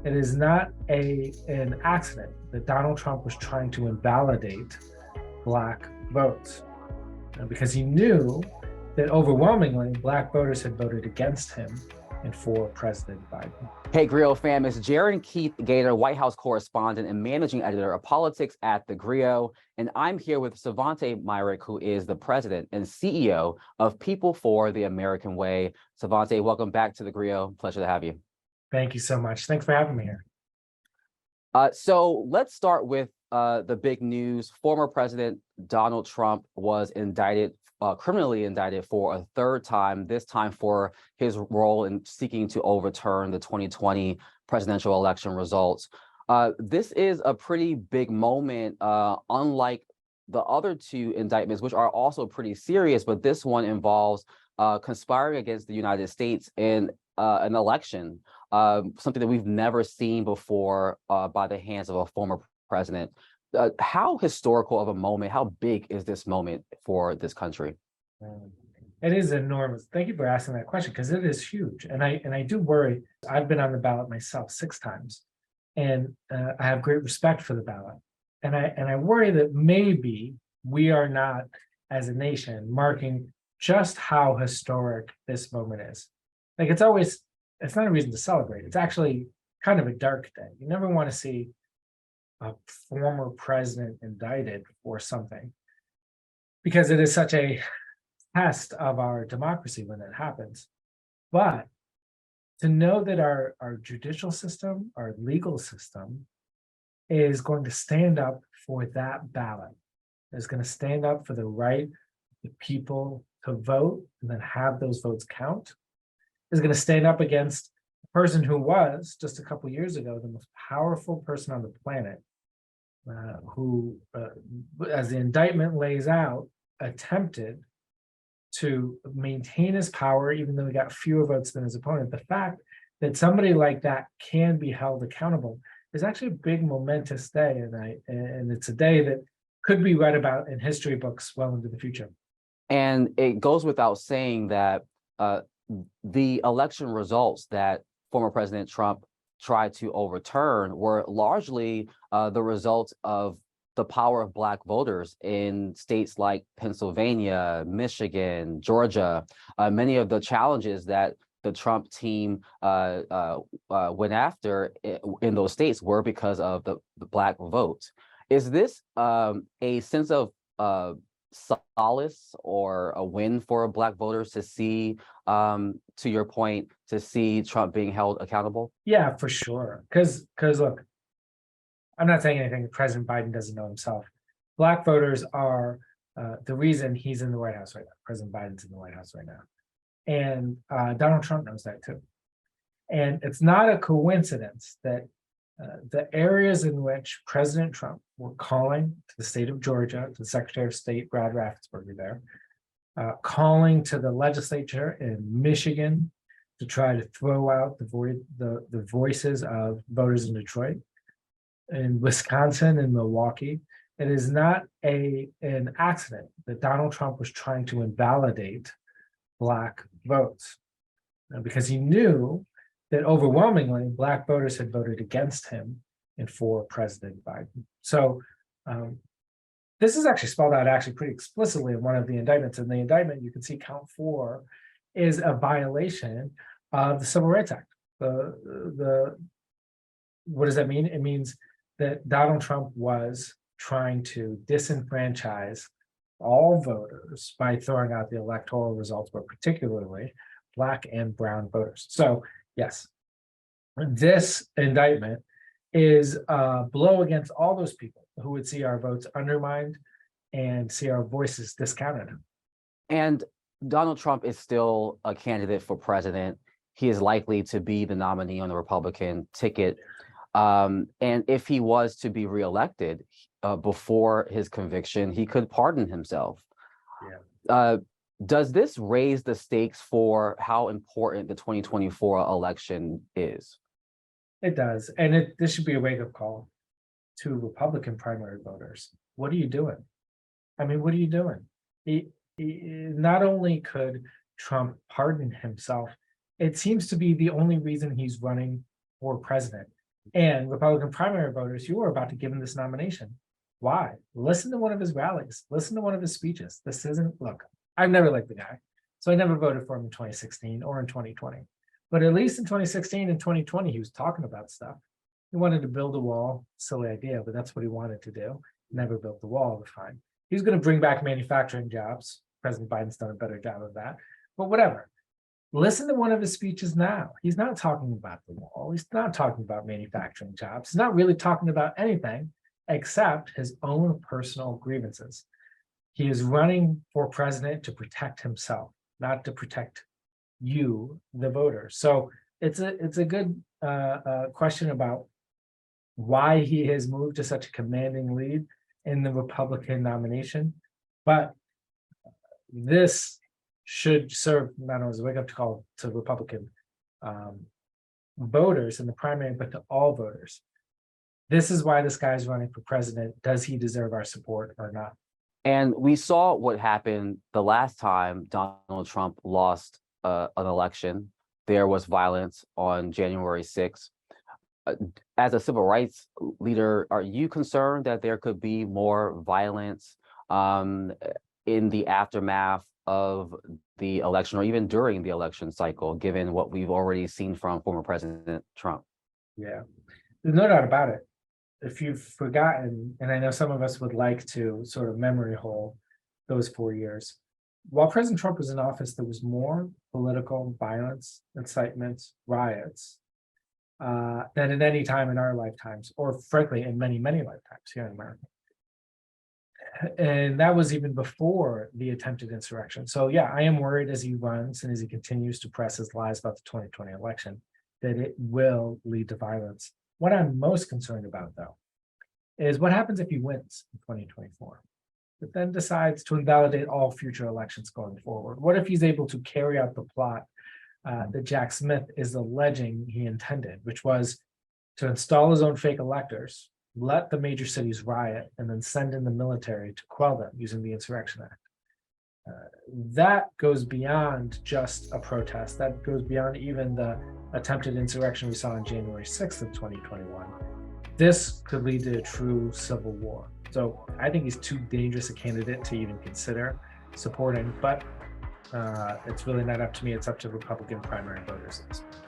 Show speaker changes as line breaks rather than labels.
It is not an accident that Donald Trump was trying to invalidate Black votes because he knew that overwhelmingly Black voters had voted against him and for President Biden.
Hey, TheGrio fam, it's Gerren Keith Gaynor, White House correspondent and managing editor of politics at TheGrio. And I'm here with Svante Myrick, who is the president and CEO of People for the American Way. Svante, welcome back to TheGrio. Pleasure to have you.
Thank you so much. Thanks for having me here.
So let's start with the big news. Former President Donald Trump was indicted, criminally indicted for a third time, this time for his role in seeking to overturn the 2020 presidential election results. This is a pretty big moment, unlike the other two indictments, which are also pretty serious, but this one involves conspiring against the United States in an election, something that we've never seen before by the hands of a former president. How historical of a moment, how big is this moment for this country?
It is enormous. Thank you for asking that question, because it is huge. And I do worry. I've been on the ballot myself 6 times, and I have great respect for the ballot. And I worry that maybe we are not, as a nation, marking just how historic this moment is. Like, it's not a reason to celebrate. It's actually kind of a dark day. You never want to see a former president indicted for something, because it is such a test of our democracy when that happens. But to know that our judicial system, our legal system, is going to stand up for that ballot, is going to stand up for the right of the people to vote and then have those votes count, is going to stand up against a person who was, just a couple years ago, the most powerful person on the planet, who, as the indictment lays out, attempted to maintain his power, even though he got fewer votes than his opponent. The fact that somebody like that can be held accountable is actually a big momentous day, and it's a day that could be read about in history books well into the future.
And it goes without saying that the election results that former President Trump tried to overturn were largely the result of the power of Black voters in states like Pennsylvania, Michigan, Georgia. Many of the challenges that the Trump team went after in those states were because of the Black vote. Is this a sense of solace or a win for Black voters to see, to your point, to see Trump being held accountable?
Yeah, for sure. Because look, I'm not saying anything President Biden doesn't know himself. Black voters are the reason he's in the White House right now. President Biden's in the White House right now. And Donald Trump knows that too. And it's not a coincidence that the areas in which President Trump were calling to the state of Georgia, to the Secretary of State, Brad Raffensperger there, calling to the legislature in Michigan to try to throw out the voices of voters in Detroit, in Wisconsin and Milwaukee. It is not an accident that Donald Trump was trying to invalidate Black votes, because he knew that overwhelmingly Black voters had voted against him and for President Biden. So this is actually spelled out pretty explicitly in one of the indictments. In the indictment, you can see count 4 is a violation of the Civil Rights Act. What does that mean? It means that Donald Trump was trying to disenfranchise all voters by throwing out the electoral results, but particularly Black and brown voters. So yes, this indictment is a blow against all those people who would see our votes undermined and see our voices discounted.
And Donald Trump is still a candidate for president. He is likely to be the nominee on the Republican ticket. And if he was to be reelected before his conviction, he could pardon himself. Yeah. Does this raise the stakes for how important the 2024 election is?
It does. And this should be a wake-up call to Republican primary voters. What are you doing? I mean, what are you doing? Not only could Trump pardon himself, it seems to be the only reason he's running for president. And Republican primary voters, you are about to give him this nomination. Why? Listen to one of his rallies. Listen to one of his speeches. This isn't, look, I've never liked the guy. So I never voted for him in 2016 or in 2020. But at least in 2016 and 2020, he was talking about stuff. He wanted to build a wall, silly idea, but that's what he wanted to do. Never built the wall, fine. He was going to bring back manufacturing jobs. President Biden's done a better job of that, but whatever. Listen to one of his speeches now. He's not talking about the wall. He's not talking about manufacturing jobs. He's not really talking about anything except his own personal grievances. He is running for president to protect himself, not to protect you, the voters. So it's a good question about why he has moved to such a commanding lead in the Republican nomination. But this should serve not only as a wake-up call to Republican voters in the primary, but to all voters. This is why this guy's running for president. Does he deserve our support or not?
And we saw what happened the last time Donald Trump lost an election. There was violence on January 6th. As a civil rights leader, are you concerned that there could be more violence in the aftermath of the election or even during the election cycle, given what we've already seen from former President Trump?
Yeah, there's no doubt about it. If you've forgotten, and I know some of us would like to sort of memory hole those 4 years, while President Trump was in office, there was more political violence, incitement, riots than at any time in our lifetimes, or frankly, in many, many lifetimes here in America. And that was even before the attempted insurrection. So yeah, I am worried as he runs and as he continues to press his lies about the 2020 election, that it will lead to violence. What I'm most concerned about, though, is what happens if he wins in 2024, but then decides to invalidate all future elections going forward. What if he's able to carry out the plot that Jack Smith is alleging he intended, which was to install his own fake electors, let the major cities riot, and then send in the military to quell them using the Insurrection Act? That goes beyond just a protest. That goes beyond even the attempted insurrection we saw on January 6th of 2021. This could lead to a true civil war. So I think he's too dangerous a candidate to even consider supporting, but it's really not up to me. It's up to Republican primary voters at this point.